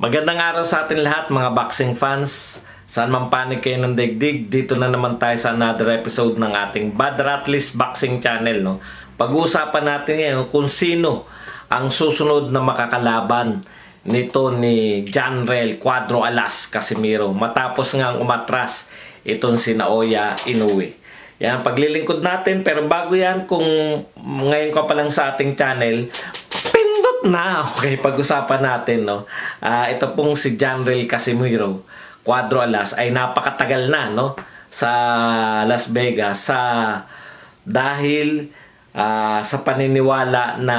Magandang araw sa atin lahat mga boxing fans. Saan man panig kayo ng digdig, dito na naman tayo sa another episode ng ating Bad Ratlist Boxing Channel. No? Pag-uusapan natin ngayon kung sino ang susunod na makakalaban nito ni Janrel Cuadro Alas Casimiro matapos ngang umatras itong si Naoya Inoue. Yan, paglilingkod natin. Pero bago yan, kung ngayon ka pa lang sa ating channel, pindot na! Okay, pag-usapan natin, no? Ito pong si Janrel Casimiro Cuadro Alas ay napakatagal na, no? Sa Las Vegas. Dahil sa paniniwala na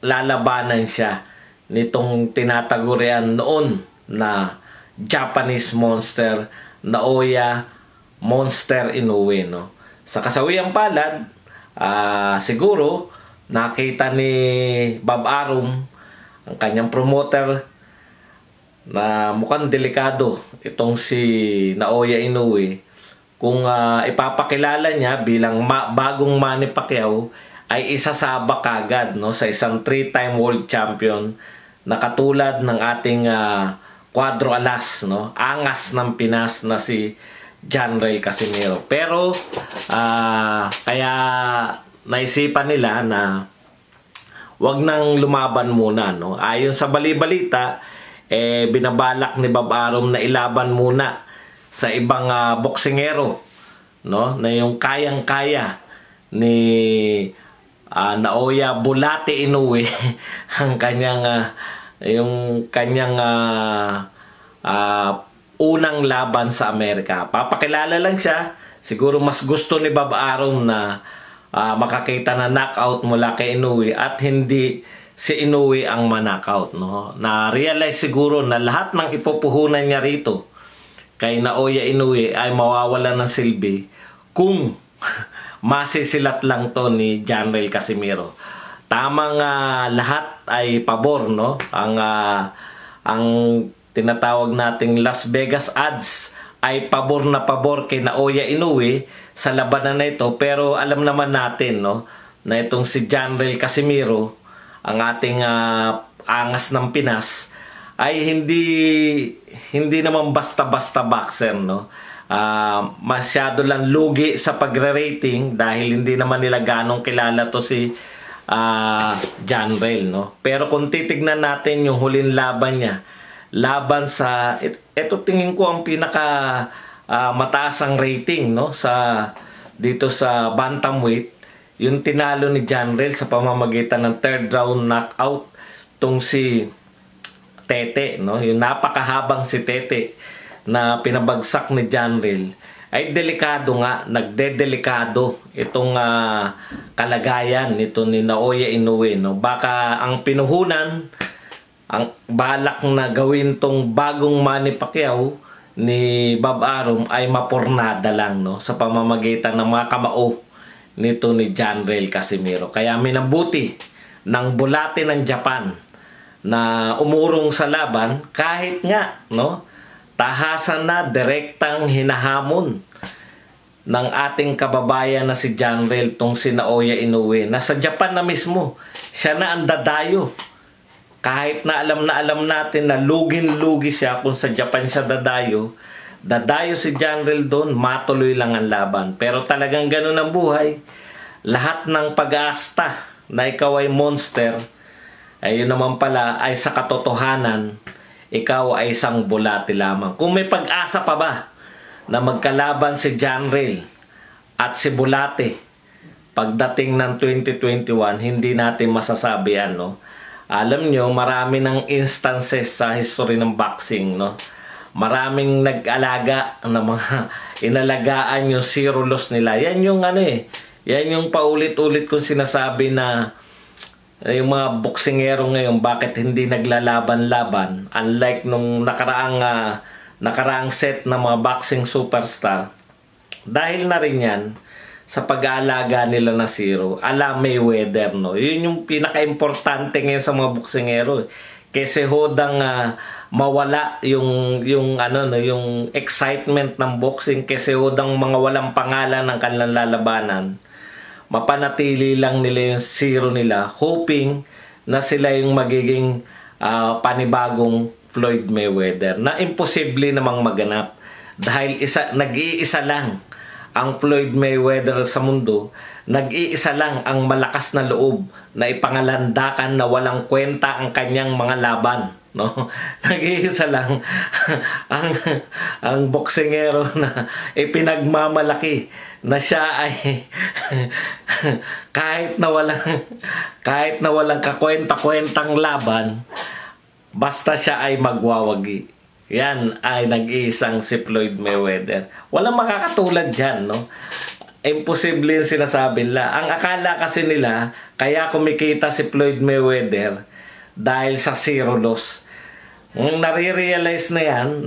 lalabanan siya nitong tinatagurian noon na Japanese monster, Naoya Monster Inoue, no? Sa kasawiyang palad, siguro nakita ni Bob Arum, ang kanyang promoter, na mukhang delikado itong si Naoya Inoue kung ipapakilala niya bilang bagong Manny Pacquiao ay isasabak agad, no, sa isang 3-time world champion na katulad ng ating Cuadro Alas, no, angas ng Pinas na si Janrel Casimiro. Pero kaya naisipan nila na wag nang lumaban muna, no. Ayon sa bali-balita, binabalak ni Bob Arum na ilaban muna sa ibang boksingero, no, na yung kayang-kaya ni Naoya Bulate Inoue ang kanyang unang laban sa Amerika. Papakilala lang siya. Siguro mas gusto ni Bob Arum na makakita na knockout mula kay Inoue at hindi si Inoue ang manakaut, no? Na-realize siguro na lahat ng ipupuhunan niya rito kay Naoya Inoue ay mawawala ng silbi kung masisilat lang to ni Janrel Casimiro. Tamang lahat ay pabor, no? Ang tinatawag nating Las Vegas odds ay pabor na pabor kay Naoya Inoue sa labanan na ito. Pero alam naman natin, no, na itong si Janrel Casimiro, ang ating angas ng Pinas, ay hindi naman basta-basta boxer, no. Masyado lang lugi sa pagre-rating dahil hindi naman nila ganong kilala to si Janrel, no. Pero kung titignan natin yung huling laban niya, laban sa ito tingin ko ang pinaka mataas ang rating, no, dito sa bantamweight, yung tinalo ni Janrel sa pamamagitan ng third round knockout tong si Tete, no, yung napakahabang si Tete na pinabagsak ni Janrel. Ay delikado nga, nagdedelikado itong kalagayan nito ni Naoya Inoue, no. Baka ang pinuhunan, ang balak na gawin tong bagong Manny Pacquiao ni Bob Arum ay mapurnada lang, no, sa pamamagitan ng mga kamao nito ni Janrel Casimiro. Kaya minabuti ng bulate ng Japan na umurong sa laban kahit nga, no, tahasan na direktang hinahamon ng ating kababayan na si Janrel tong si Naoya Inoue. Nasa Japan na mismo, siya na ang dadayo. Kahit na alam natin na lugin-lugi siya kung sa Japan siya dadayo si Janrel doon, matuloy lang ang laban. Pero talagang ganun ang buhay. Lahat ng pag-aasta na ikaw ay monster, ay yun naman pala ay sa katotohanan, ikaw ay isang bulate lamang. Kung may pag-asa pa ba na magkalaban si Janrel at si Bulate pagdating ng 2021, hindi natin masasabi yan, no? Alam nyo, marami ng instances sa history ng boxing, no? Maraming nag-alaga na mga inalagaan yung zero loss nila. Yan yung yan yung paulit-ulit kong sinasabi na yung mga boksingero ngayon, bakit hindi naglalaban-laban? Unlike nung nakaraang set na mga boxing superstar. Dahil na rin yan sa pag-aalaga nila na zero, ala Mayweather, no. Yun yung pinaka-importante ngayon sa mga boksingero. Kasi hodang mawala yung excitement ng boxing, kasi hodang mga walang pangalan ng kanilang lalabanan, mapanatili lang nila yung zero nila, hoping na sila yung magiging panibagong Floyd Mayweather na imposible namang maganap dahil nag-iisa lang ang Floyd Mayweather sa mundo, nag-iisa lang ang malakas na loob na ipangalandakan na walang kwenta ang kanyang mga laban, no? Nag-iisa lang ang boksingero na ipinagmamalaki na siya ay kahit na walang kakwenta-kwentang laban, basta siya ay magwawagi. Yan ay nag-iisang si Floyd Mayweather. Walang makakatulad dyan, no? Imposible yung sinasabi nila. Ang akala kasi nila, kaya kumikita si Floyd Mayweather dahil sa zero loss. Nare-realize na yan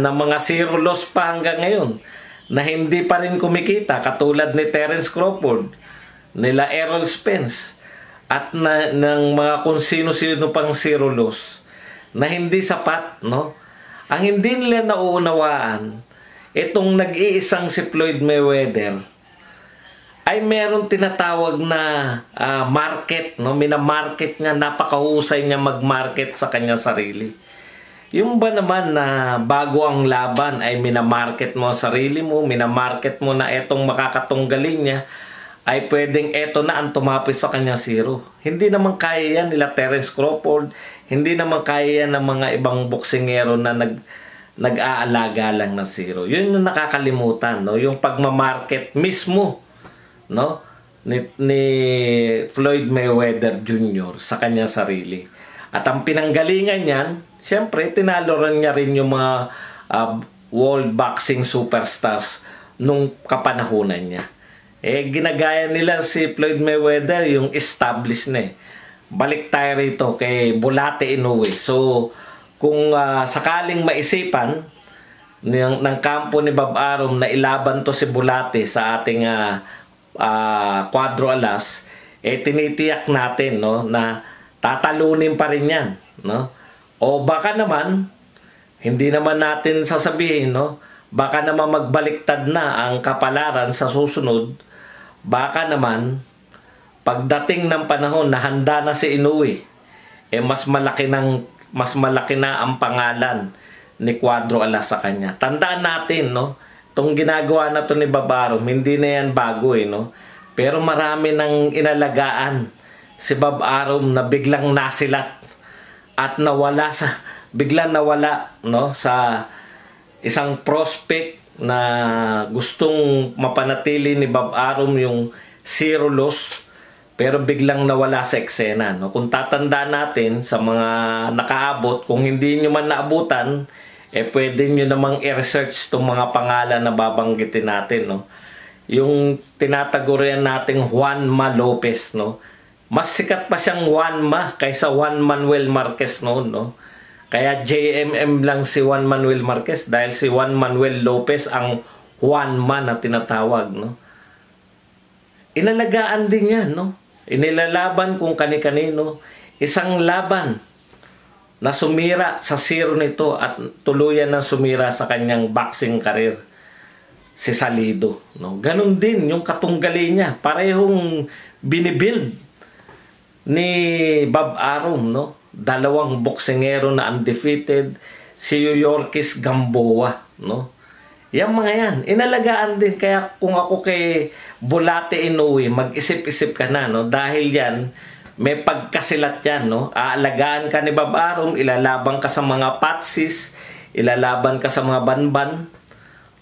na mga zero loss pa hanggang ngayon na hindi pa rin kumikita, katulad ni Terence Crawford, nila Errol Spence, at ng mga kung sino-sino pang zero loss na hindi sapat, no? Ang hindi nila nauunawaan, itong nag-iisang si Floyd Mayweather ay meron tinatawag na market, no? Minamarket niya, napakahusay niya mag-market sa kanya sarili. Yung ba naman na bago ang laban ay minamarket mo ang sarili mo, minamarket mo na etong makakatunggalin niya, ay pwedeng eto na ang tumapis sa kanya zero. Hindi naman kaya yan nila Terence Crawford, hindi naman kaya yan ng mga ibang boksingero na nag-aalaga lang ng zero. Yun yung nakakalimutan, no? Yung pagmamarket mismo, no? ni Floyd Mayweather Jr. sa kanya sarili. At ang pinanggalingan niyan, siyempre tinaloran niya rin yung mga world boxing superstars nung kapanahunan niya. Ginagaya nila si Floyd Mayweather yung established na. Balik tayo rito kay Bulate Inoue. So, kung sakaling maisipan ng kampo ni Bob Arum na ilaban to si Bulate sa ating Cuadro Alas, tinitiyak natin, no, na tatalunin pa rin yan, no? O baka naman, hindi naman natin sasabihin, no? Baka naman magbaliktad na ang kapalaran sa susunod. Baka naman, pagdating ng panahon na handa na si Inoue, mas malaki na ang pangalan ni Cuadro Alas sa kanya. Tandaan natin, no? Itong ginagawa na to ni Bob Arum, hindi na yan bago, no? Pero marami nang inalagaan si Bob Arum na biglang nasilat at biglang nawala, no, sa isang prospect na gustong mapanatili ni Bob Arum yung zero loss, pero biglang nawala sa eksena, no? Kung tatandaan natin sa mga nakaabot, kung hindi nyo man naabutan, pwede nyo namang i-research itong mga pangalan na babanggitin natin, no? Yung tinatagurian nating Juanma Lopez, no? Mas sikat pa siyang Juanma kaysa Juan Manuel Marquez noon, no? Kaya JMM lang si Juan Manuel Marquez dahil si Juan Manuel Lopez ang Juanma na tinatawag, no? Inalagaan din yan, no? Inilalaban kung kani-kanino. Isang laban na sumira sa zero nito at tuluyan na sumira sa kanyang boxing career, si Salido, no? Ganon din yung katunggali niya. Parehong binibuild ni Bob Arum, no? Dalawang boksingero na undefeated, si Yorkis Gamboa, no? Yang mga yan, inalagaan din. Kaya kung ako kay Bulate Inoue, mag-isip-isip ka na, no? Dahil yan, may pagkasilat yan, no? Aalagaan ka ni Bob Arum, ilalaban ka sa mga patsis, ilalaban ka sa mga banban.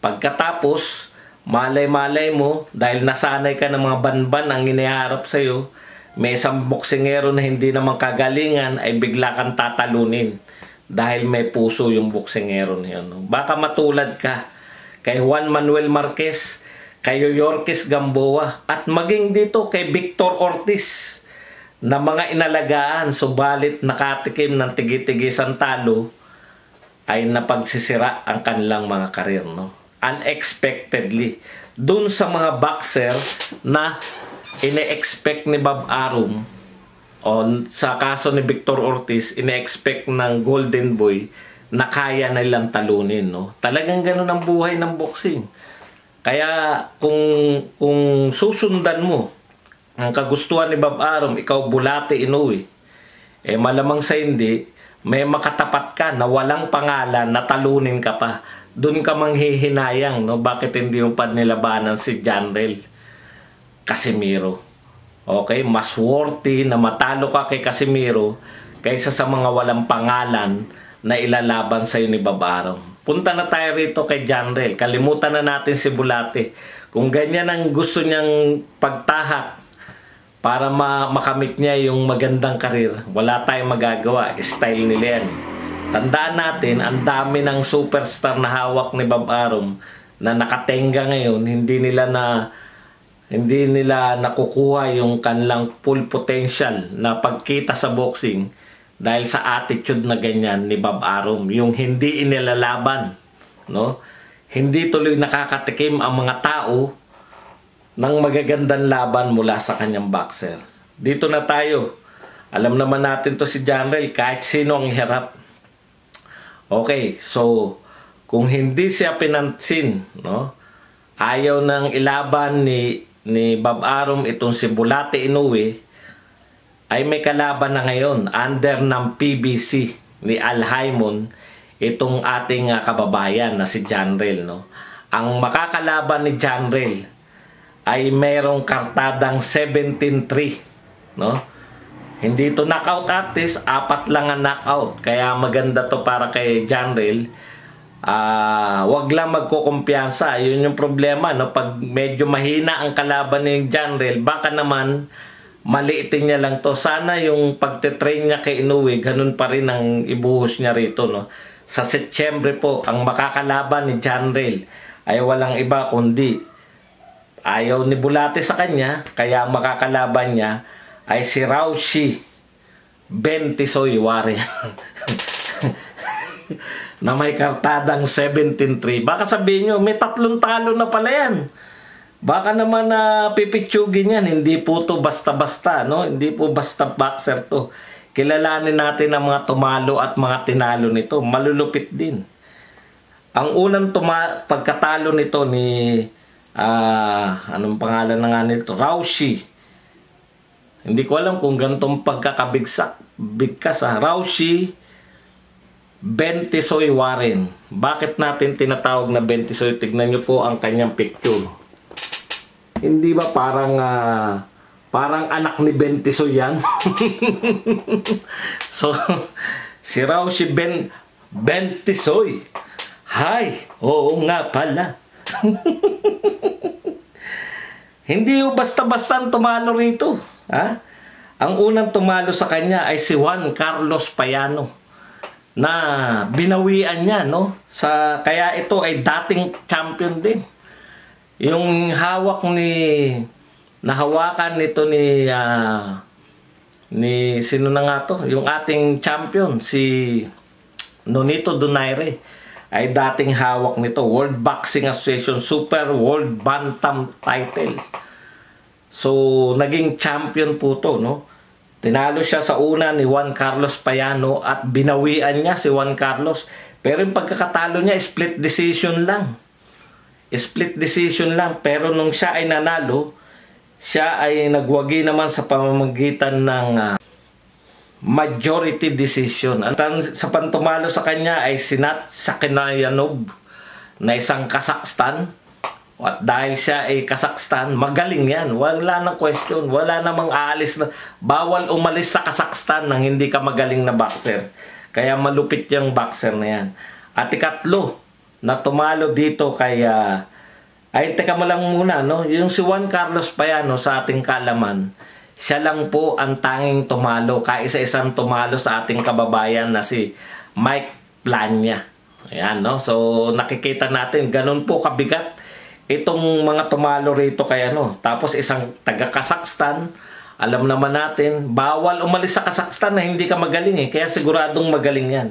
Pagkatapos, malay-malay mo, dahil nasanay ka ng mga banban ang iniharap sa'yo, may isang boksingero na hindi naman kagalingan, ay bigla kang tatalunin. Dahil may puso yung boksingero niya, no? Baka matulad ka kay Juan Manuel Marquez, kay Yorkis Gamboa, at maging dito kay Victor Ortiz, na mga inalagaan, subalit nakatikim ng tigi-tigisan talo, ay napagsisira ang kanilang mga karir, no? Unexpectedly. Dun sa mga boxer na ine-expect ni Bob Arum, o sa kaso ni Victor Ortiz, ine-expect ng Golden Boy na kaya nilang talunin, no? Talagang ganun ang buhay ng boxing. Kaya kung susundan mo ang kagustuhan ni Bob Arum, ikaw Bulate Inoue, malamang sa hindi, may makatapat ka na walang pangalan na talunin ka pa. Doon ka manghihinayang, no? Bakit hindi yung nilabanan si Janrel Casimiro? Okay, mas worthy na matalo ka kay Casimiro kaysa sa mga walang pangalan na ilalaban sa'yo ni Bob Arum. Punta na tayo rito kay Janrel. Kalimutan na natin si Bulate. Kung ganyan ang gusto niyang pagtahak para makamit niya yung magandang karir, wala tayong magagawa. Style nila yan. Tandaan natin, ang dami ng superstar na hawak ni Bob Arum na nakatenga ngayon, hindi nila nakukuha yung kanilang full potential na pagkita sa boxing dahil sa attitude na ganyan ni Bob Arum, yung hindi inilalaban, no? Hindi tuloy nakakatikim ang mga tao ng magagandang laban mula sa kanyang boxer. Dito na tayo. Alam naman natin to si Janrel, kahit sino ang hirap. Okay, so kung hindi siya pinansin, no? Ayaw nang ilaban ni Bob Arum itong si Bulate Inoue, ay may kalaban na ngayon under ng PBC ni Al Haymon itong ating kababayan na si Janrel, no? Ang makakalaban ni Janrel ay mayroong kartadang 17-3, no? Hindi ito knockout artist, 4 lang ang knockout. Kaya maganda to para kay Janrel. Wag lang magkukumpiyansa. Yun yung problema, no? Pag medyo mahina ang kalaban ni Janrel, baka naman maliitin niya lang to. Sana yung pagtitrain niya kay Inoue, ganun pa rin ang ibuhos niya rito, no? Sa Setyembre po, ang makakalaban ni Janrel ay walang iba kundi ayaw ni Bulate sa kanya, kaya ang makakalaban niya ay si Raushi Bentisoy Warren na may kartadang 17-3. Baka sabihin nyo, may 3 talo na pala yan. Baka naman pipitsugin yan. Hindi po to basta-basta, no? Hindi po basta boxer to. Kilalanin natin ang mga tumalo at mga tinalo nito. Malulupit din. Ang unang pagkatalo nito ni anong pangalan na nga nito? Raushi. Hindi ko alam kung ganitong bigkas Raushi Bentisoy Warren. Bakit natin tinatawag na Bentisoy? Tignan nyo po ang kanyang picture. Hindi ba parang anak ni Bentisoy yan? So, si Raushi Bentisoy. Hi! Oo nga pala. Hindi basta-basta tumalo rito. Ha? Ang unang tumalo sa kanya ay si Juan Carlos Payano na binawian niya, no? Kaya ito ay dating champion din. Yung nahawakan nito ni sino na nga to? Yung ating champion, si Nonito Donaire, ay dating hawak nito. World Boxing Association Super World Bantam title. So, naging champion po to, no? Tinalo siya sa una ni Juan Carlos Payano at binawian niya si Juan Carlos. Pero yung pagkakatalo niya, split decision lang. Split decision lang. Pero nung siya ay nanalo, siya ay nagwagi naman sa pamamagitan ng majority decision. Sa pantumalo sa kanya ay si Nat Sakinayanov na isang Kazakhstan. At dahil siya ay Kazakhstan, magaling yan. Wala nang question. Wala namang aalis na. Bawal umalis sa Kazakhstan nang hindi ka magaling na boxer. Kaya malupit yung boxer na yan. At ikatlo na tumalo dito kaya ay teka mo lang muna, no? Yung si Juan Carlos Payano sa ating kalaman, siya lang po ang tanging tumalo, kaisa-isang tumalo sa ating kababayan na si Mike Plania. Ayan, no? So nakikita natin, ganun po kabigat itong mga tumalo rito kay ano. Tapos isang taga Kazakhstan, alam naman natin, bawal umalis sa Kazakhstan na hindi ka magaling eh. Kaya siguradong magaling yan.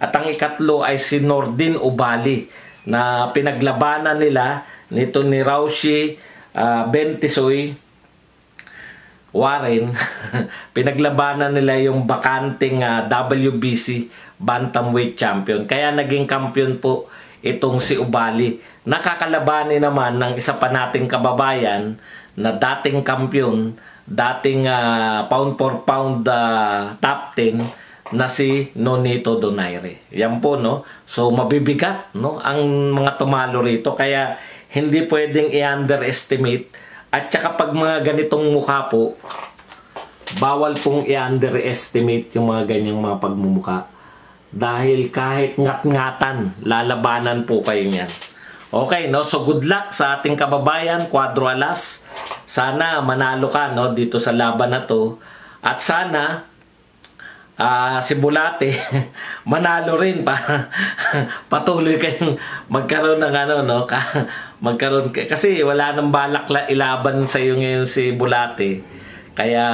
At ang ikatlo ay si Nordin Ubali na pinaglabanan nila nito ni Raushi Bentisoy Warren. Pinaglabanan nila yung bakanting WBC Bantamweight Champion. Kaya naging kampiyon po itong si Ubali. Nakakalabanin naman ng isa pa nating kababayan na dating kampiyon, dating pound for pound top 10 na si Nonito Donaire. Yan po, no? So, mabibigat, no? Ang mga tumalo rito. Kaya, hindi pwedeng i-underestimate. At saka pag mga ganitong mukha po, bawal pong i-underestimate yung mga ganyang mga pagmumuka. Dahil kahit ngat-ngatan, lalabanan po kayo niyan. Okay, no? So, good luck sa ating kababayan, Cuadro Alas. Sana manalo ka, no? Dito sa laban na to. At sana, si Bulate, manalo rin pa. Patuloy kayong magkaroon ng ano, no? Kasi wala nang balak ilaban sa iyo ngayon si Bulate. Kaya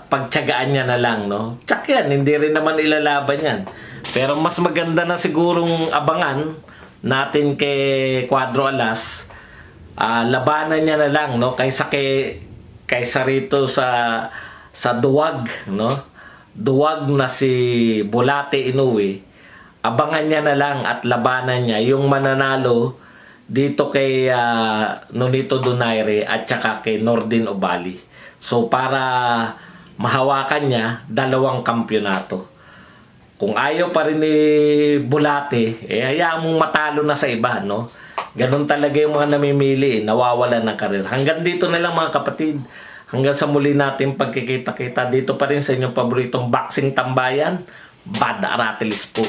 pagtiyagaan niya na lang, no? Tsak yan, hindi rin naman ilalaban yan. Pero mas maganda na sigurong abangan natin kay Cuadro Alas. Labanan niya na lang, no? Kaysa rito sa duwag, no? Duwag na si Bulate Inoue. Abangan niya na lang at labanan niya yung mananalo dito kay Nonito Donaire at saka kay Nordin Obali. So para mahawakan niya dalawang kampyonato. Kung ayaw pa rin ni Bulate, hayaan mong matalo na sa iba, no? Ganon talaga yung mga namimili, nawawalan ng karir. Hanggang dito na lang mga kapatid. Hanggang sa muli natin pagkikita-kita dito pa rin sa inyong paboritong boxing tambayan, Bad Aratilis po.